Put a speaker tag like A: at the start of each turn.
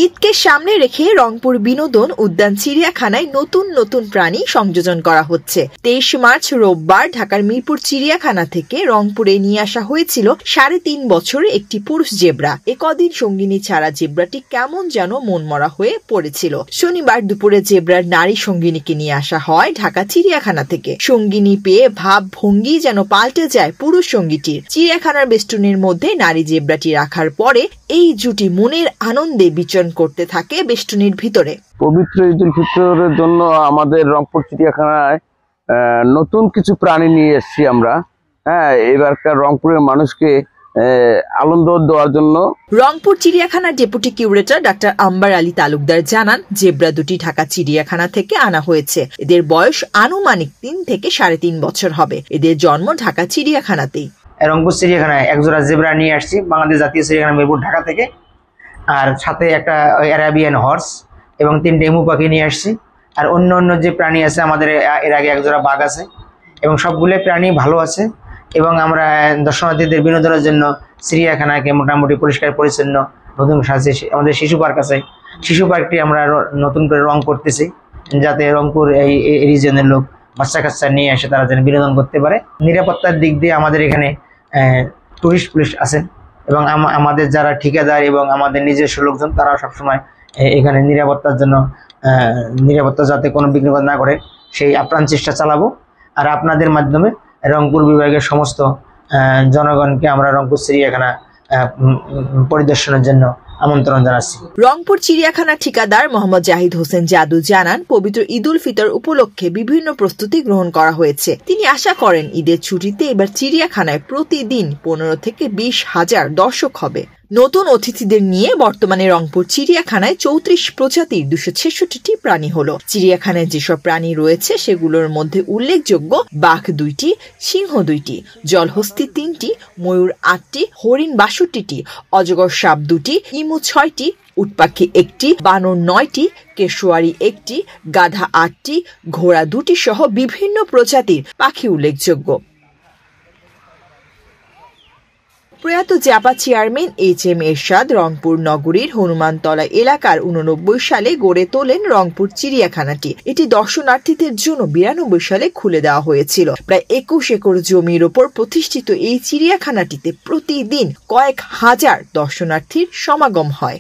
A: ঈদকে সামনে রেখে রংপুর বিনোদন উদ্যান চিড়িয়াখানায় নতুন নতুন প্রাণী সংযোজন করা হচ্ছে। 23 মার্চ রোববার ঢাকার মিরপুর চিড়িয়াখানা থেকে রংপুরে নিয়ে আসা হয়েছিল 3.5 বছরের একটি পুরুষ জেব্রা। কদিন সঙ্গিনী ছাড়া জেব্রাটি কেমন যেন মনমরা হয়ে পড়েছিল। শনিবার দুপুরে জেব্রার নারী সঙ্গিনীকে নিয়ে আসা হয় ঢাকা চিড়িয়াখানা থেকে। সঙ্গিনী পেয়ে ভাব ভঙ্গি যেন পাল্টে যায় পুরুষ সঙ্গীটির। চিড়িয়াখানার বেষ্টনীর মধ্যে নারী জেব্রাটি রাখার পরে এই জুটি মনের আনন্দে বিচরণ করতে থাকে বেষ্টনীর ভিতরে।
B: পবিত্র ঈদ উল ফিতরের জন্য আমাদের রংপুর চিড়িয়াখানায় নতুন কিছু প্রাণী নিয়ে এসেছি আমরা। এবারকার রংপুরের মানুষকে আনন্দ দেওয়ার জন্য।
A: রংপুর চিড়িয়াখানার deputy curator doctor Ambar Ali Talukdar জানান, জেব্রা দুটি ঢাকা চিড়িয়াখানা থেকে আনা হয়েছে। এদের বয়স আনুমানিক 3 থেকে 3.5 বছর হবে। এদের জন্ম ঢাকা চিড়িয়াখানাতেই।
C: রংপুর চিড়িয়াখানায় একজোড়া জেব্রা নিয়ে আসছি বাংলাদেশ জাতীয় চিড়িয়াখানা মিরপুর ঢাকা থেকে, আর সাথে একটা অ্যারাবিয়ান হর্স এবং 3টে এমু পাখি নিয়ে আসছি। আর অন্য অন্য যে প্রাণী আছে আমাদের এর আগে একজোড়া বাঘ আছে এবং সবগুলো প্রাণী ভালো আছে। এবং আমরা দর্শনার্থীদের বিনোদনের জন্য চিড়িয়াখানাকে মোটামুটি পরিষ্কার পরিচ্ছন্ন নতুন সাজে আমাদের শিশু পার্ক আছে, শিশু পার্কটি আমরা নতুন করে রং করতেছি যাতে রংপুর এই রিজনের লোক বাচ্চা কাচ্চা নিয়ে এসে তারা যেন বিনোদন করতে পারে। নিরাপত্তার দিক দিয়ে আমাদের এখানে টুরিস্ট পুলিশ আছেন এবং আমাদের যারা ঠিকাদার এবং আমাদের নিজস্ব লোকজন তারা সবসময় এখানে নিরাপত্তার জন্য নিরাপত্তা যাতে কোনো বিঘ্ন না করে সেই আপ্রাণ চেষ্টা চালাবো। আর আপনাদের মাধ্যমে রংপুর বিভাগের সমস্ত জনগণকে আমরা রংপুর চিড়িয়াখানা পরিদর্শনের জন্য আমন্ত্রণ জানাচ্ছি।
A: রংপুর চিড়িয়াখানা ঠিকাদার মোহাম্মদ জাহিদ হোসেন জাদু জানান, পবিত্র ঈদ উল ফিতর উপলক্ষে বিভিন্ন প্রস্তুতি গ্রহণ করা হয়েছে। তিনি আশা করেন ঈদের ছুটিতে এবার চিড়িয়াখানায় প্রতিদিন 15 থেকে 20 হাজার দর্শক হবে। নতুন অতিথিদের নিয়ে বর্তমানে রংপুর চিড়িয়াখানায় 34 প্রজাতির 266টি প্রাণী হলো। চিড়িয়াখানায় যেসব প্রাণী রয়েছে সেগুলোর মধ্যে উল্লেখযোগ্য বাঘ 2টি, সিংহ 2টি, জলহস্তী 3টি, ময়ূর 8টি, হরিণ 62টি, অজগর সাপ 2টি, ইমু 6টি, উটপাখি 1টি, বানর 9টি, কেশোয়ারি 1টি, গাধা 8টি, ঘোড়া 2টি সহ বিভিন্ন প্রজাতির পাখি উল্লেখযোগ্য। প্রয়াত জাপা চেয়ারম্যান HM এরশাদ রংপুর নগরীর হনুমানতলা এলাকার 89 সালে গড়ে তোলেন রংপুর চিড়িয়াখানাটি। এটি দর্শনার্থীদের জন্য 92 সালে খুলে দেওয়া হয়েছিল। প্রায় 21 একর জমির ওপর প্রতিষ্ঠিত এই চিড়িয়াখানাটিতে প্রতিদিন কয়েক হাজার দর্শনার্থীর সমাগম হয়।